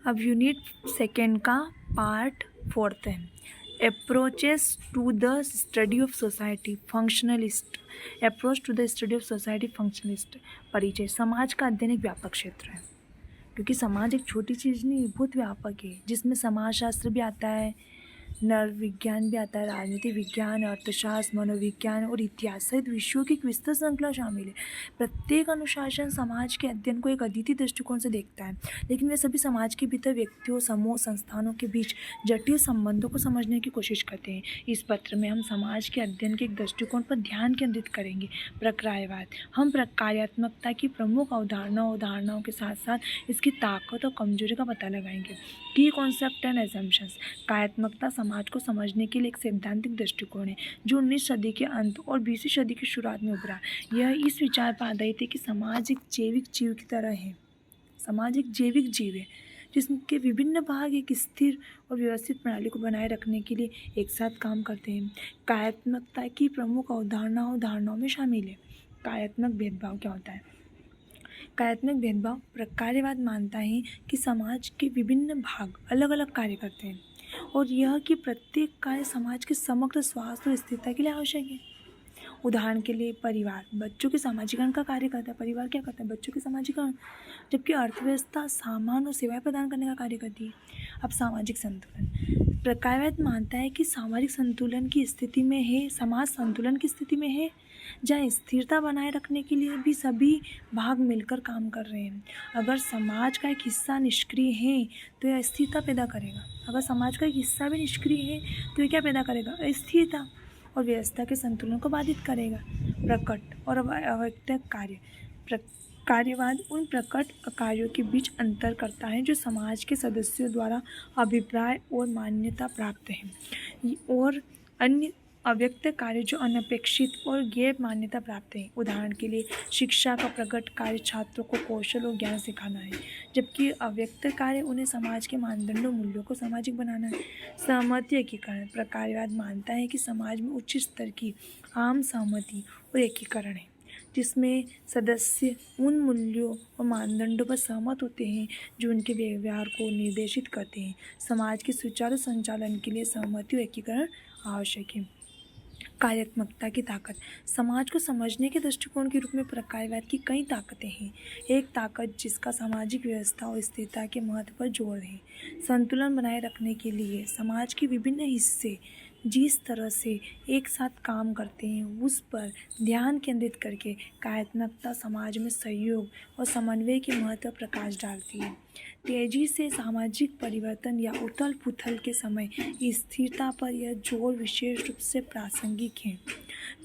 अब unit second का part 4 है, approaches to the study of society functionalist. Approach to the study of society functionalist. परिचय। समाज का अध्ययन एक व्यापक क्षेत्र है, क्योंकि समाज एक छोटी चीज़ नहीं, बहुत व्यापक है, जिसमें समाजशास्त्र भी आता है, नर विज्ञान भी आता है, राजनीति विज्ञान, अर्थशास्त्र, मनोविज्ञान और इतिहास सहित विषयों की एक विस्तृत श्रृंखला शामिल है। प्रत्येक अनुशासन समाज के अध्ययन को एक अद्वितीय दृष्टिकोण से देखता है, लेकिन वे सभी समाज के भीतर व्यक्तियों, समूह, संस्थानों के बीच जटिल संबंधों को समझने की कोशिश करते हैं। इस पत्र में हम समाज के अध्ययन के एक दृष्टिकोण पर ध्यान केंद्रित करेंगे, प्रक्रियावाद। हम कार्यात्मकता की प्रमुख अवधारणाओं के साथ साथ इसकी ताकत और कमजोरी का पता लगाएंगे। की कॉन्सेप्ट एंड एजम्पशंस। कार्यात्मकता समाज को समझने के लिए एक सैद्धांतिक दृष्टिकोण है जो 19वीं सदी के अंत और 20वीं सदी की शुरुआत में उभरा। यह इस विचार पर आधारित है कि समाज एक जैविक जीव की तरह है। समाज एक जैविक जीव है जिसके विभिन्न भाग एक स्थिर और व्यवस्थित प्रणाली को बनाए रखने के लिए एक साथ काम करते हैं। कार्यात्मकता की प्रमुख अवधारणाओं में शामिल है। कार्यात्मक भेदभाव क्या होता है? कार्यात्मक भेदभाव प्रकार्यवाद मानता है कि समाज के विभिन्न भाग अलग अलग कार्य करते हैं और यह कि प्रत्येक कार्य समाज के समग्र स्वास्थ्य और स्थिरता के लिए आवश्यक है। उदाहरण के लिए परिवार बच्चों के सामाजिकरण का कार्य करता है। परिवार क्या करता है? बच्चों के सामाजिकरण। जबकि अर्थव्यवस्था सामान और सेवाएं प्रदान करने का कार्य करती है। अब सामाजिक संतुलन। प्रकार्यवाद मानता है कि सामाजिक संतुलन की स्थिति में है, समाज संतुलन की स्थिति में है जहाँ स्थिरता बनाए रखने के लिए भी सभी भाग मिलकर काम कर रहे हैं। अगर समाज का एक हिस्सा निष्क्रिय है तो यह अस्थिरता पैदा करेगा। अगर समाज का एक हिस्सा भी निष्क्रिय है तो यह क्या पैदा करेगा? अस्थिरता और व्यवस्था के संतुलन को बाधित करेगा। प्रकट और अव्यक्त कार्य। कार्यवाद उन प्रकट कार्यों के बीच अंतर करता है जो समाज के सदस्यों द्वारा अभिप्राय और मान्यता प्राप्त है, और अन्य अव्यक्त कार्य जो अनपेक्षित और गैर मान्यता प्राप्त है। उदाहरण के लिए शिक्षा का प्रकट कार्य छात्रों को कौशल और ज्ञान सिखाना है, जबकि अव्यक्त कार्य उन्हें समाज के मानदंडों मूल्यों को सामाजिक बनाना है। सहमति एकीकरण। प्रकार्यवाद मानता है कि समाज में उच्च स्तर की आम सहमति और एकीकरण है, जिसमें सदस्य उन मूल्यों और मानदंडों पर सहमत होते हैं जो उनके व्यवहार को निर्देशित करते हैं। समाज के सुचारू संचालन के लिए सहमति और एकीकरण आवश्यक है। कार्यात्मकता की ताकत। समाज को समझने के दृष्टिकोण के रूप में प्रकार्यवाद की कई ताकतें हैं। एक ताकत जिसका सामाजिक व्यवस्था और स्थिरता के महत्व पर जोर है। संतुलन बनाए रखने के लिए समाज के विभिन्न हिस्से जिस तरह से एक साथ काम करते हैं उस पर ध्यान केंद्रित करके कार्यात्मकता समाज में सहयोग और समन्वय के महत्व पर प्रकाश डालती है। तेजी से सामाजिक परिवर्तन या उथल पुथल के समय स्थिरता पर यह जोर विशेष रूप से प्रासंगिक है।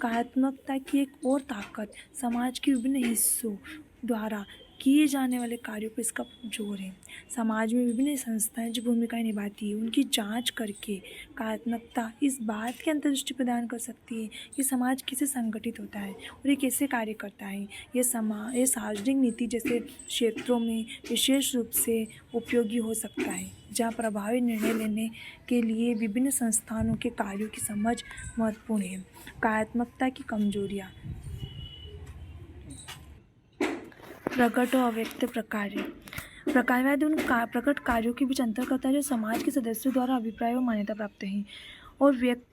कार्यात्मकता की एक और ताकत समाज के विभिन्न हिस्सों द्वारा किए जाने वाले कार्यों पर इसका जोर है। समाज में विभिन्न संस्थाएं जो भूमिकाएं निभाती है उनकी जांच करके कार्यात्मकता इस बात की अंतर्दृष्टि प्रदान कर सकती है कि समाज कैसे संगठित होता है और ये कैसे कार्य करता है। ये सार्वजनिक नीति जैसे क्षेत्रों में विशेष रूप से उपयोगी हो सकता है, जहाँ प्रभावी निर्णय लेने के लिए विभिन्न संस्थानों के कार्यों की समझ महत्वपूर्ण है। कार्यात्मकता की कमजोरियाँ। प्रकट और अव्यक्त प्रकार्य। प्रकार्यवाद उन प्रकट कार्यों के बीच अंतर करता है जो समाज के सदस्यों द्वारा अभिप्राय और मान्यता प्राप्त हैं, और व्यक्त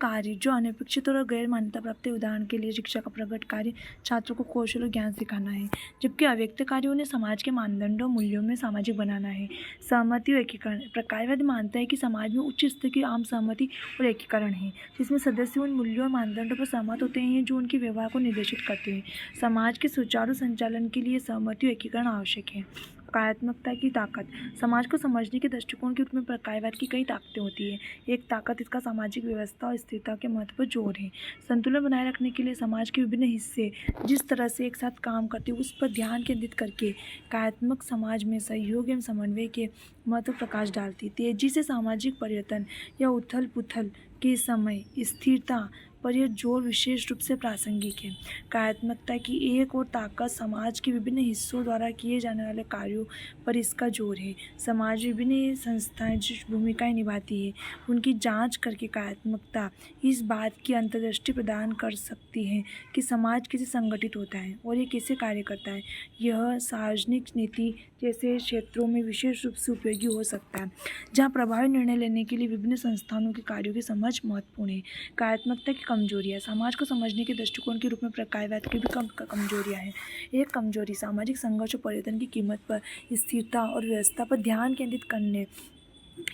कार्य जो अनपेक्षित और गैर मान्यता प्राप्त है। उदाहरण के लिए शिक्षा का प्रकट कार्य छात्रों को कौशल और ज्ञान सिखाना है, जबकि अव्यक्त कार्य उन्हें समाज के मानदंडों मूल्यों में सामाजिक बनाना है। सहमति और एकीकरण। प्रकार्यवाद मानता है कि समाज में उच्च स्तर की आम सहमति और एकीकरण है, जिसमें सदस्य उन मूल्यों और मानदंडों पर सहमत होते हैं जो उनके व्यवहार को निर्देशित करते हैं। समाज के सुचारू संचालन के लिए सहमति और एकीकरण आवश्यक है। कार्यात्मकता की ताकत। समाज को समझने के दृष्टिकोण के रूप में प्रकार्यवाद की कई ताकतें होती है। एक ताकत इसका सामाजिक व्यवस्था और स्थिरता के महत्व पर जोर है। संतुलन बनाए रखने के लिए समाज के विभिन्न हिस्से जिस तरह से एक साथ काम करते हैं उस पर ध्यान केंद्रित करके कार्यात्मक समाज में सहयोग एवं समन्वय के महत्व प्रकाश डालती। तेजी से सामाजिक परिवर्तन या उथल पुथल के समय स्थिरता पर यह जोर विशेष रूप से प्रासंगिक है। कार्यात्मकता की एक और ताकत समाज के विभिन्न हिस्सों द्वारा किए जाने वाले कार्यों पर इसका जोर है। समाज विभिन्न संस्थाएं जो भूमिकाएं निभाती है उनकी जांच करके कार्यात्मकता इस बात की अंतर्दृष्टि प्रदान कर सकती है कि समाज कैसे संगठित होता है और ये कैसे कार्य करता है। यह सार्वजनिक नीति जैसे क्षेत्रों में विशेष रूप से उपयोगी हो सकता है, जहाँ प्रभावी निर्णय लेने के लिए विभिन्न संस्थानों के कार्यों की समझ महत्वपूर्ण है। कार्यात्मकता की कमजोरियाँ। समाज को समझने के दृष्टिकोण के रूप में प्रकार्यवाद की भी कमजोरियाँ हैं। एक कमजोरी सामाजिक संघर्ष और परिवर्तन की कीमत पर स्थिरता और व्यवस्था पर ध्यान केंद्रित करने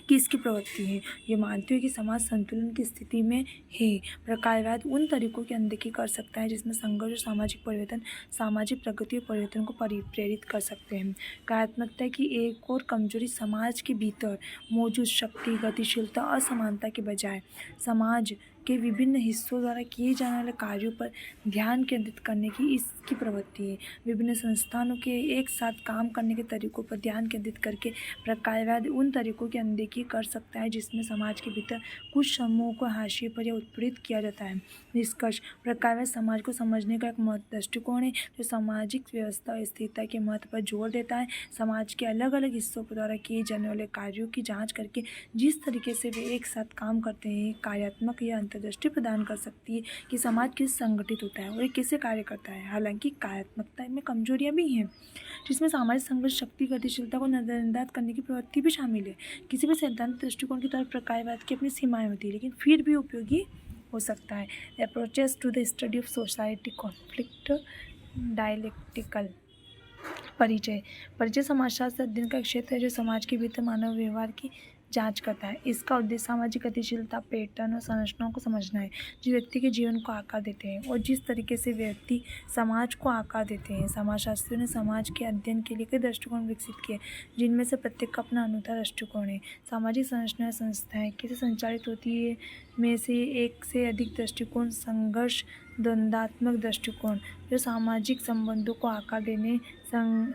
की इसकी प्रवृत्ति है। ये मानते हुए कि समाज संतुलन की स्थिति में है। प्रकार्यवाद उन तरीकों की अनदेखी कर सकता है जिसमें संघर्ष और सामाजिक परिवर्तन सामाजिक प्रगति और परिवर्तन को प्रेरित कर सकते हैं। कार्यात्मकता की एक और कमजोरी समाज के भीतर मौजूद शक्ति, गतिशीलता, असमानता के बजाय समाज के विभिन्न हिस्सों द्वारा किए जाने वाले कार्यों पर ध्यान केंद्रित करने की इसकी प्रवृत्ति है। विभिन्न संस्थानों के एक साथ काम करने के तरीकों पर ध्यान केंद्रित करके प्रकार्यवाद उन तरीकों की अनदेखी कर सकता है जिसमें समाज के भीतर कुछ समूहों को हाशिए पर या उत्पीड़ित किया जाता है। निष्कर्ष, प्रकार्यवाद समाज को समझने का एक दृष्टिकोण है जो सामाजिक व्यवस्था और स्थिरता के महत्व पर जोर देता है। समाज के अलग अलग हिस्सों द्वारा किए जाने वाले कार्यों की जाँच करके जिस तरीके से वे एक साथ काम करते हैं, कार्यात्मक या अंतर्दृष्टि प्रदान कर सकती है कि समाज किस संगठित होता है और ये कैसे कार्य करता है। हालांकि कार्यात्मकता में कमजोरियां भी हैं, जिसमें सामाजिक संघर्ष, शक्ति, गतिशीलता को नजरअंदाज करने की प्रवृत्ति भी शामिल है। किसी भी सैद्धांतिक दृष्टिकोण की तरफ प्रकार्यवाद की अपनी सीमाएं होती है, लेकिन फिर भी उपयोगी हो सकता है। Approaches to the study of society, conflict, dialectical. परिचय समाजशास्त्र अध्ययन का क्षेत्र है जो समाज के भीतर मानव व्यवहार की जांच करता है। इसका उद्देश्य सामाजिक गतिशीलता, पैटर्न और संरचनाओं को समझना है जो व्यक्ति के जीवन को आकार देते हैं और जिस तरीके से व्यक्ति समाज को आकार देते हैं। समाजशास्त्रियों ने समाज के अध्ययन के लिए कई दृष्टिकोण विकसित किए, जिनमें से प्रत्येक का अपना अनूठा दृष्टिकोण है। सामाजिक संरचनाएं संस्थाएं कैसे संचालित होती है में से एक से अधिक दृष्टिकोण संघर्ष द्वंद्वात्मक दृष्टिकोण जो सामाजिक संबंधों को आकार देने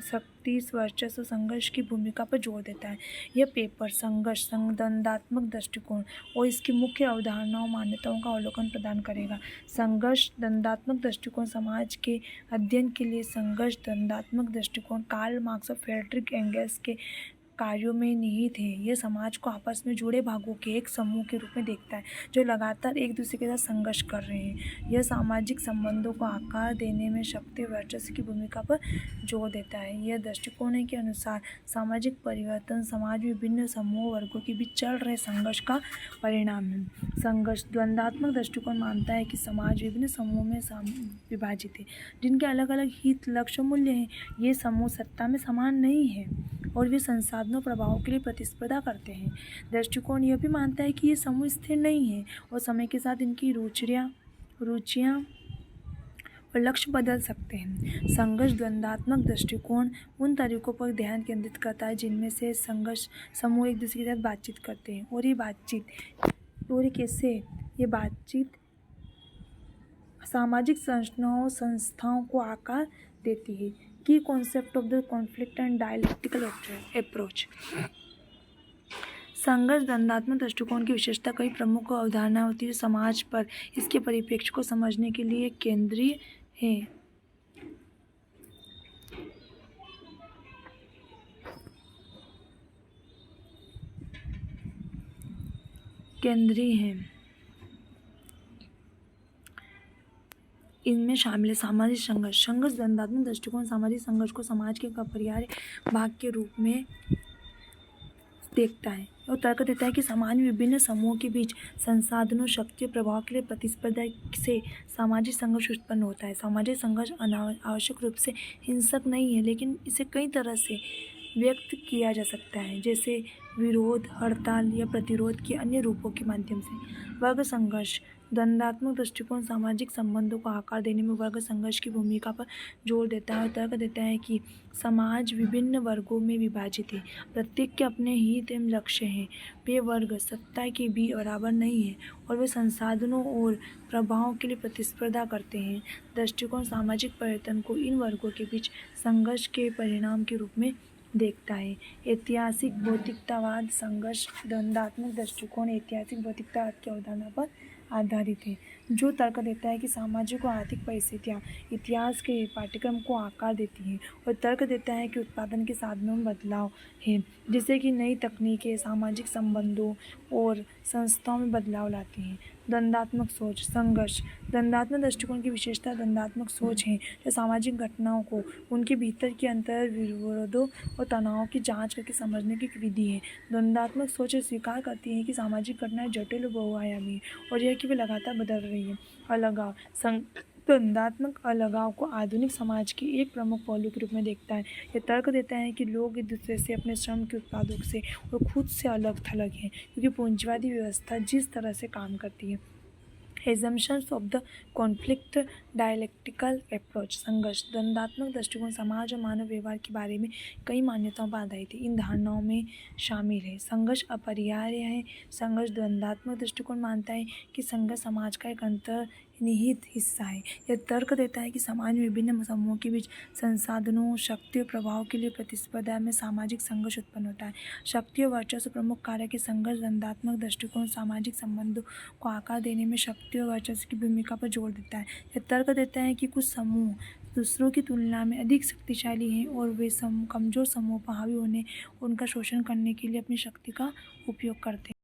शक्ति, वर्चस्व, संघर्ष की भूमिका पर जोर देता है। यह पेपर संघर्ष द्वंद्वात्मक दृष्टिकोण और इसकी मुख्य अवधारणाओं मान्यताओं का अवलोकन प्रदान करेगा। संघर्ष द्वंद्वात्मक दृष्टिकोण समाज के अध्ययन के लिए संघर्ष द्वंद्वात्मक दृष्टिकोण कार्ल मार्क्स और फ्रेडरिक एंगल्स के कार्यों में निहित है। यह समाज को आपस में जुड़े भागों के एक समूह के रूप में देखता है जो लगातार एक दूसरे के साथ संघर्ष कर रहे हैं। यह सामाजिक संबंधों को आकार देने में शक्ति, वर्चस्व की भूमिका पर जोर देता है। यह दृष्टिकोण के अनुसार सामाजिक परिवर्तन समाज में विभिन्न समूह वर्गों के बीच चल रहे संघर्ष का परिणाम है। संघर्ष द्वंद्वात्मक दृष्टिकोण मानता है कि समाज विभिन्न समूहों में विभाजित है जिनके अलग अलग हित, लक्ष्य, मूल्य हैं। ये समूह सत्ता में समान नहीं है और वे संसाधनों प्रभावों के लिए प्रतिस्पर्धा करते हैं। दृष्टिकोण यह भी मानता है कि ये समूह स्थिर नहीं है और समय के साथ इनकी रुचियाँ और लक्ष्य बदल सकते हैं। संघर्ष द्वंद्वात्मक दृष्टिकोण उन तरीकों पर ध्यान केंद्रित करता है जिनमें से संघर्ष समूह एक दूसरे के साथ बातचीत करते हैं और ये बातचीत सामाजिक संस्थाओं को आकार देती है। की concept of the conflict and dialectical approach. संघर्ष द्वंद्वात्मक दृष्टिकोण की विशेषता कई प्रमुख अवधारणाएं होती है जो समाज पर इसके परिप्रेक्ष्य को समझने के लिए केंद्रीय है। इनमें शामिल है सामाजिक संघर्ष द्वंद्वात्मक दृष्टिकोण सामाजिक संघर्ष को समाज के अपरिहार्य भाग के रूप में देखता है और तर्क देता है कि समाज में विभिन्न समूहों के बीच संसाधनों, शक्ति और प्रभाव के लिए प्रतिस्पर्धा से सामाजिक संघर्ष उत्पन्न होता है। सामाजिक संघर्ष आवश्यक रूप से हिंसक नहीं है, लेकिन इसे कई तरह से व्यक्त किया जा सकता है, जैसे विरोध, हड़ताल या प्रतिरोध के अन्य रूपों के माध्यम से। वर्ग संघर्ष द्वंद्वात्मक दृष्टिकोण सामाजिक संबंधों को आकार देने में वर्ग संघर्ष की भूमिका पर जोर देता है और तर्क देता है कि समाज विभिन्न वर्गों में विभाजित है, प्रत्येक के अपने हित एवं लक्ष्य हैं। वे वर्ग सत्ता के भी बराबर नहीं है और वे संसाधनों और प्रभावों के लिए प्रतिस्पर्धा करते हैं। दृष्टिकोण सामाजिक परिवर्तन को इन वर्गों के बीच संघर्ष के परिणाम के रूप में देखता है। ऐतिहासिक भौतिकतावाद संघर्ष द्वंद्वात्मक दृष्टिकोण ऐतिहासिक भौतिकतावाद की अवधारणा पर आधारित है। जो तर्क देता है कि सामाजिक और आर्थिक परिस्थितियाँ इतिहास के पाठ्यक्रम को आकार देती हैं, और तर्क देता है कि उत्पादन के साधनों में बदलाव है, जिससे कि नई तकनीकें सामाजिक संबंधों और संस्थाओं में बदलाव लाती हैं। द्वंद्वात्मक सोच, संघर्ष। द्वंद्वात्मक दृष्टिकोण की विशेषता द्वंद्वात्मक सोच है, जो सामाजिक घटनाओं को उनके भीतर के अंतर विरोधों और तनाव की जांच करके समझने की एक विधि है। द्वंद्वात्मक सोच स्वीकार करती है कि सामाजिक घटनाएं जटिल और बहुआयामी हैं, और यह कि वे लगातार बदल रही है। अलगाव। द्वंद्वात्मक अलगाव को आधुनिक समाज के एक प्रमुख पहलू के रूप में देखता है। यह तर्क देता है कि लोग एक दूसरे से, अपने श्रम के उत्पादों से और खुद से अलग थलग हैं, क्योंकि पूंजीवादी व्यवस्था जिस तरह से काम करती है। Assumptions of the conflict dialectical approach. संघर्ष। द्वंद्वात्मक दृष्टिकोण समाज और मानव व्यवहार के बारे में कई मान्यताओं पर आधारित है। इन धारणाओं में शामिल है संघर्ष अपरिहार्य है। संघर्ष द्वंद्वात्मक दृष्टिकोण मानता है कि संघर्ष समाज का एक अंतर्निहित हिस्सा है। यह तर्क देता है कि समाज में विभिन्न समूहों के बीच संसाधनों, शक्ति और प्रभाव के लिए प्रतिस्पर्धा में सामाजिक संघर्ष उत्पन्न होता है। शक्ति और वर्चस्व प्रमुख कारक है। संघर्ष द्वंद्वात्मक दृष्टिकोण सामाजिक संबंधों को आकार देने में शक्ति और वर्चस्व की भूमिका पर जोर देता है। यह तर्क देता है कि कुछ समूह दूसरों की तुलना में अधिक शक्तिशाली हैं, और वे कमजोर समूहों पर हावी होने और उनका शोषण करने के लिए अपनी शक्ति का उपयोग करते हैं।